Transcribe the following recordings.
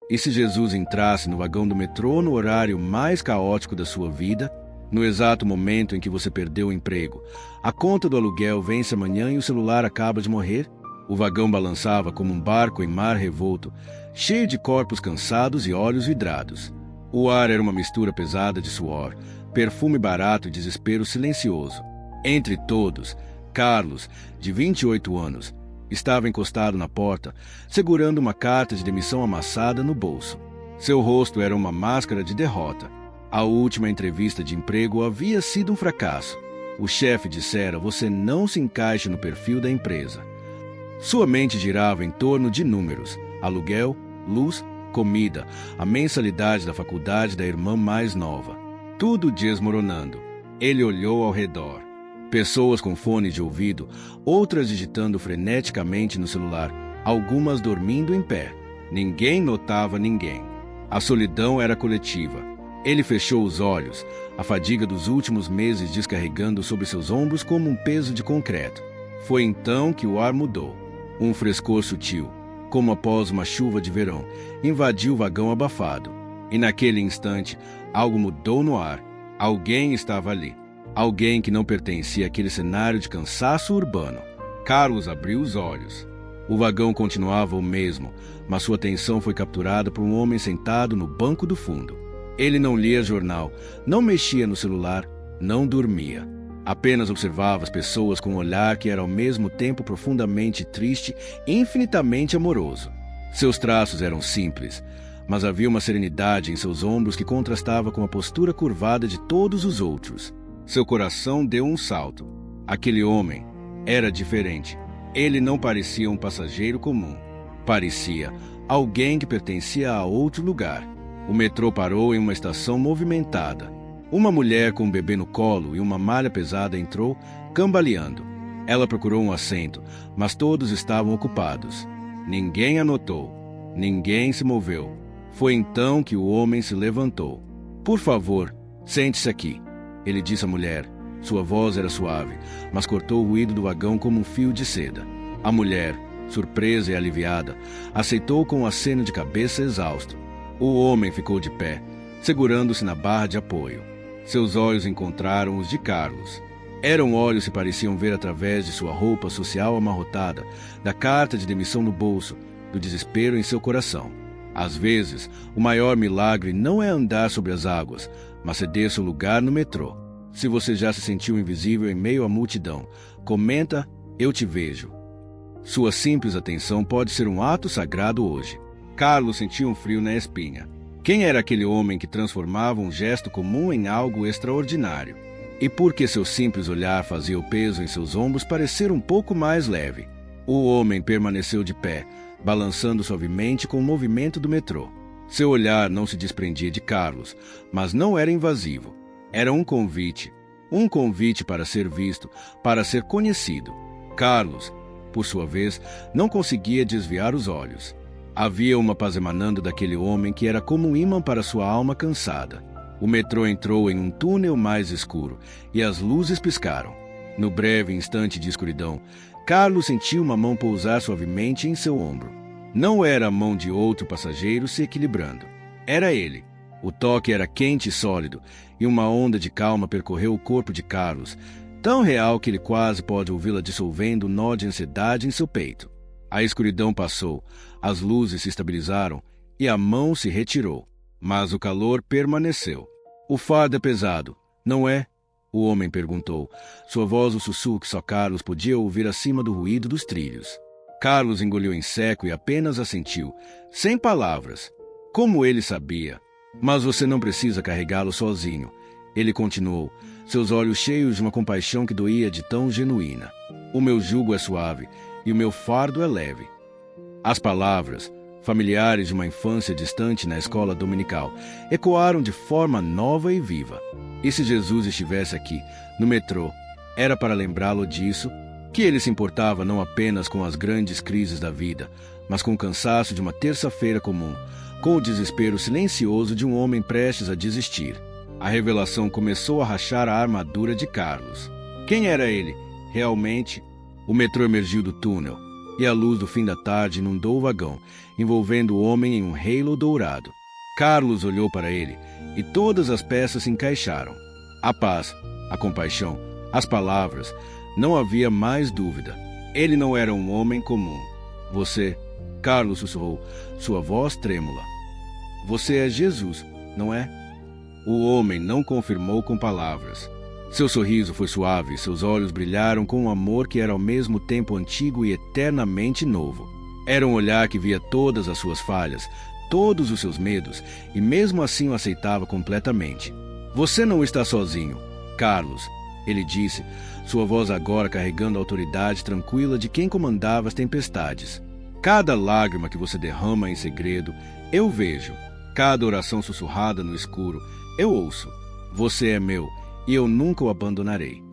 E se Jesus entrasse no vagão do metrô no horário mais caótico da sua vida, no exato momento em que você perdeu o emprego, a conta do aluguel vence amanhã e o celular acaba de morrer? O vagão balançava como um barco em mar revolto, cheio de corpos cansados e olhos vidrados. O ar era uma mistura pesada de suor, perfume barato e desespero silencioso. Entre todos, Carlos, de 28 anos, estava encostado na porta, segurando uma carta de demissão amassada no bolso. Seu rosto era uma máscara de derrota. A última entrevista de emprego havia sido um fracasso. O chefe dissera: "Você não se encaixa no perfil da empresa." Sua mente girava em torno de números: aluguel, luz, comida, a mensalidade da faculdade da irmã mais nova. Tudo desmoronando. Ele olhou ao redor. Pessoas com fones de ouvido, outras digitando freneticamente no celular, algumas dormindo em pé. Ninguém notava ninguém. A solidão era coletiva. Ele fechou os olhos, a fadiga dos últimos meses descarregando sobre seus ombros como um peso de concreto. Foi então que o ar mudou. Um frescor sutil, como após uma chuva de verão, invadiu o vagão abafado. E naquele instante, algo mudou no ar. Alguém estava ali. Alguém que não pertencia àquele cenário de cansaço urbano. Carlos abriu os olhos. O vagão continuava o mesmo, mas sua atenção foi capturada por um homem sentado no banco do fundo. Ele não lia jornal, não mexia no celular, não dormia. Apenas observava as pessoas com um olhar que era ao mesmo tempo profundamente triste e infinitamente amoroso. Seus traços eram simples, mas havia uma serenidade em seus ombros que contrastava com a postura curvada de todos os outros. Seu coração deu um salto. Aquele homem era diferente. Ele não parecia um passageiro comum. Parecia alguém que pertencia a outro lugar. O metrô parou em uma estação movimentada. Uma mulher com um bebê no colo e uma malha pesada entrou, cambaleando. Ela procurou um assento, mas todos estavam ocupados. Ninguém a notou. Ninguém se moveu. Foi então que o homem se levantou. "Por favor, sente-se aqui", ele disse à mulher. Sua voz era suave, mas cortou o ruído do vagão como um fio de seda. A mulher, surpresa e aliviada, aceitou com um aceno de cabeça exausto. O homem ficou de pé, segurando-se na barra de apoio. Seus olhos encontraram os de Carlos. Eram olhos que pareciam ver através de sua roupa social amarrotada, da carta de demissão no bolso, do desespero em seu coração. Às vezes, o maior milagre não é andar sobre as águas, mas ceder seu lugar no metrô. Se você já se sentiu invisível em meio à multidão, comenta: "Eu te vejo." Sua simples atenção pode ser um ato sagrado hoje. Carlos sentiu um frio na espinha. Quem era aquele homem que transformava um gesto comum em algo extraordinário? E por que seu simples olhar fazia o peso em seus ombros parecer um pouco mais leve? O homem permaneceu de pé, balançando suavemente com o movimento do metrô. Seu olhar não se desprendia de Carlos, mas não era invasivo. Era um convite para ser visto, para ser conhecido. Carlos, por sua vez, não conseguia desviar os olhos. Havia uma paz emanando daquele homem que era como um ímã para sua alma cansada. O metrô entrou em um túnel mais escuro e as luzes piscaram. No breve instante de escuridão, Carlos sentiu uma mão pousar suavemente em seu ombro. Não era a mão de outro passageiro se equilibrando. Era ele. O toque era quente e sólido, e uma onda de calma percorreu o corpo de Carlos, tão real que ele quase pode ouvi-la dissolvendo o nó de ansiedade em seu peito. A escuridão passou, as luzes se estabilizaram e a mão se retirou. Mas o calor permaneceu. "O fardo é pesado, não é?" o homem perguntou. Sua voz um sussurro que só Carlos podia ouvir acima do ruído dos trilhos. Carlos engoliu em seco e apenas assentiu, sem palavras. Como ele sabia? "Mas você não precisa carregá-lo sozinho", ele continuou, seus olhos cheios de uma compaixão que doía de tão genuína. "O meu jugo é suave e o meu fardo é leve." As palavras, familiares de uma infância distante na escola dominical, ecoaram de forma nova e viva. E se Jesus estivesse aqui, no metrô, era para lembrá-lo disso, que ele se importava não apenas com as grandes crises da vida, mas com o cansaço de uma terça-feira comum, com o desespero silencioso de um homem prestes a desistir. A revelação começou a rachar a armadura de Carlos. Quem era ele, realmente? O metrô emergiu do túnel, e a luz do fim da tarde inundou o vagão, envolvendo o homem em um halo dourado. Carlos olhou para ele, e todas as peças se encaixaram. A paz, a compaixão, as palavras, não havia mais dúvida. Ele não era um homem comum. Você, Carlos sussurrou, sua voz trêmula. Você é Jesus, não é? O homem não confirmou com palavras. Seu sorriso foi suave, seus olhos brilharam com um amor que era ao mesmo tempo antigo e eternamente novo. Era um olhar que via todas as suas falhas, todos os seus medos, e mesmo assim o aceitava completamente. Você não está sozinho, Carlos, ele disse, sua voz agora carregando a autoridade tranquila de quem comandava as tempestades. Cada lágrima que você derrama em segredo, eu vejo. Cada oração sussurrada no escuro, eu ouço. Você é meu, e eu nunca o abandonarei.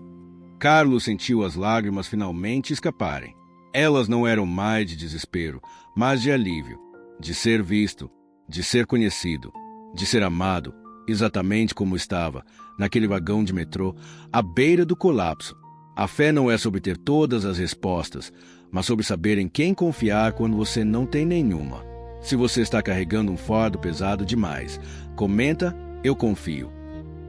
Carlos sentiu as lágrimas finalmente escaparem. Elas não eram mais de desespero, mas de alívio, de ser visto, de ser conhecido, de ser amado, exatamente como estava, naquele vagão de metrô, à beira do colapso. A fé não é sobre ter todas as respostas, mas sobre saber em quem confiar quando você não tem nenhuma. Se você está carregando um fardo pesado demais, comenta, eu confio.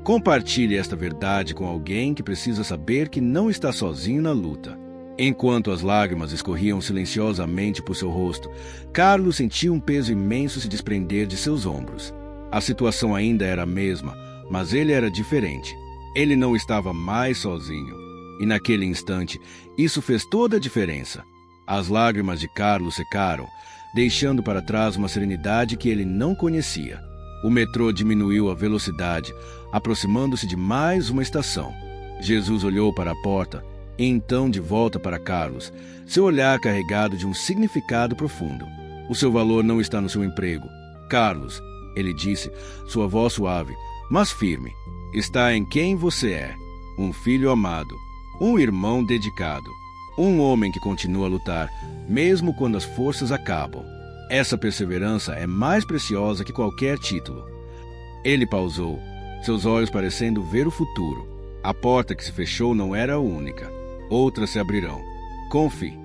Compartilhe esta verdade com alguém que precisa saber que não está sozinho na luta. Enquanto as lágrimas escorriam silenciosamente por seu rosto, Carlos sentiu um peso imenso se desprender de seus ombros. A situação ainda era a mesma, mas ele era diferente. Ele não estava mais sozinho. E naquele instante, isso fez toda a diferença. As lágrimas de Carlos secaram, deixando para trás uma serenidade que ele não conhecia. O metrô diminuiu a velocidade, aproximando-se de mais uma estação. Jesus olhou para a porta e então de volta para Carlos, seu olhar carregado de um significado profundo. O seu valor não está no seu emprego. Carlos, ele disse, sua voz suave, mas firme, está em quem você é. Um filho amado, um irmão dedicado, um homem que continua a lutar, mesmo quando as forças acabam. Essa perseverança é mais preciosa que qualquer título. Ele pausou, seus olhos parecendo ver o futuro. A porta que se fechou não era a única. Outras se abrirão. Confie.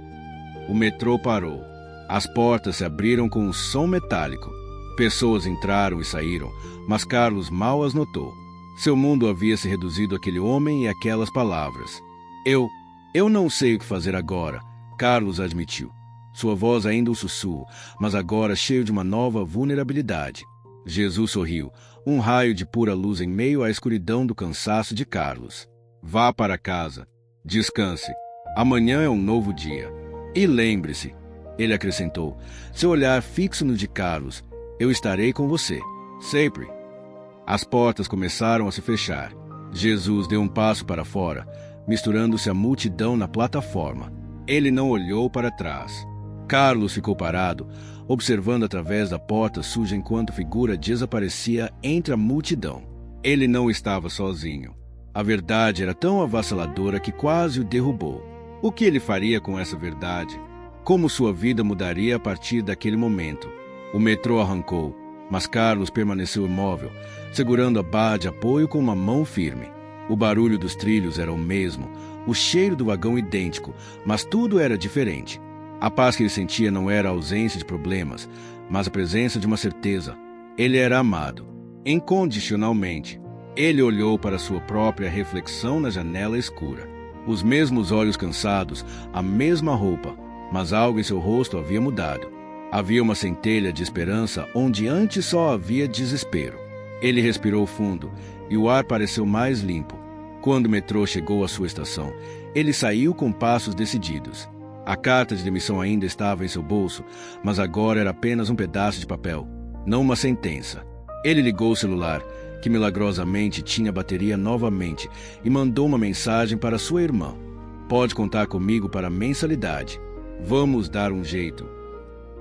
O metrô parou. As portas se abriram com um som metálico. Pessoas entraram e saíram, mas Carlos mal as notou. Seu mundo havia se reduzido àquele homem e àquelas palavras. Eu não sei o que fazer agora, Carlos admitiu. Sua voz ainda um sussurro, mas agora cheio de uma nova vulnerabilidade. Jesus sorriu, um raio de pura luz em meio à escuridão do cansaço de Carlos. Vá para casa. Descanse. Amanhã é um novo dia. E lembre-se, ele acrescentou, seu olhar fixo no de Carlos, eu estarei com você, sempre. As portas começaram a se fechar. Jesus deu um passo para fora, misturando-se à multidão na plataforma. Ele não olhou para trás. Carlos ficou parado, observando através da porta suja enquanto a figura desaparecia entre a multidão. Ele não estava sozinho. A verdade era tão avassaladora que quase o derrubou. O que ele faria com essa verdade? Como sua vida mudaria a partir daquele momento? O metrô arrancou, mas Carlos permaneceu imóvel, segurando a barra de apoio com uma mão firme. O barulho dos trilhos era o mesmo, o cheiro do vagão idêntico, mas tudo era diferente. A paz que ele sentia não era a ausência de problemas, mas a presença de uma certeza. Ele era amado, incondicionalmente. Ele olhou para sua própria reflexão na janela escura. Os mesmos olhos cansados, a mesma roupa, mas algo em seu rosto havia mudado. Havia uma centelha de esperança onde antes só havia desespero. Ele respirou fundo e o ar pareceu mais limpo. Quando o metrô chegou à sua estação, ele saiu com passos decididos. A carta de demissão ainda estava em seu bolso, mas agora era apenas um pedaço de papel, não uma sentença. Ele ligou o celular, que milagrosamente tinha bateria novamente, e mandou uma mensagem para sua irmã. Pode contar comigo para a mensalidade. Vamos dar um jeito.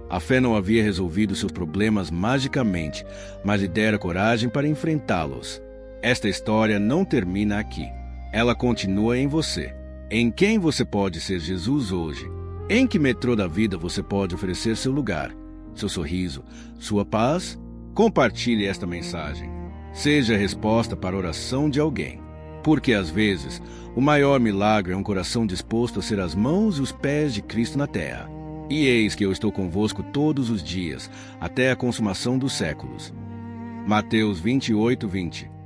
A fé não havia resolvido seus problemas magicamente, mas lhe dera coragem para enfrentá-los. Esta história não termina aqui. Ela continua em você. Em quem você pode ser Jesus hoje? Em que metrô da vida você pode oferecer seu lugar, seu sorriso, sua paz? Compartilhe esta mensagem. Seja a resposta para a oração de alguém. Porque, às vezes, o maior milagre é um coração disposto a ser as mãos e os pés de Cristo na terra. E eis que eu estou convosco todos os dias, até a consumação dos séculos. Mateus 28:20.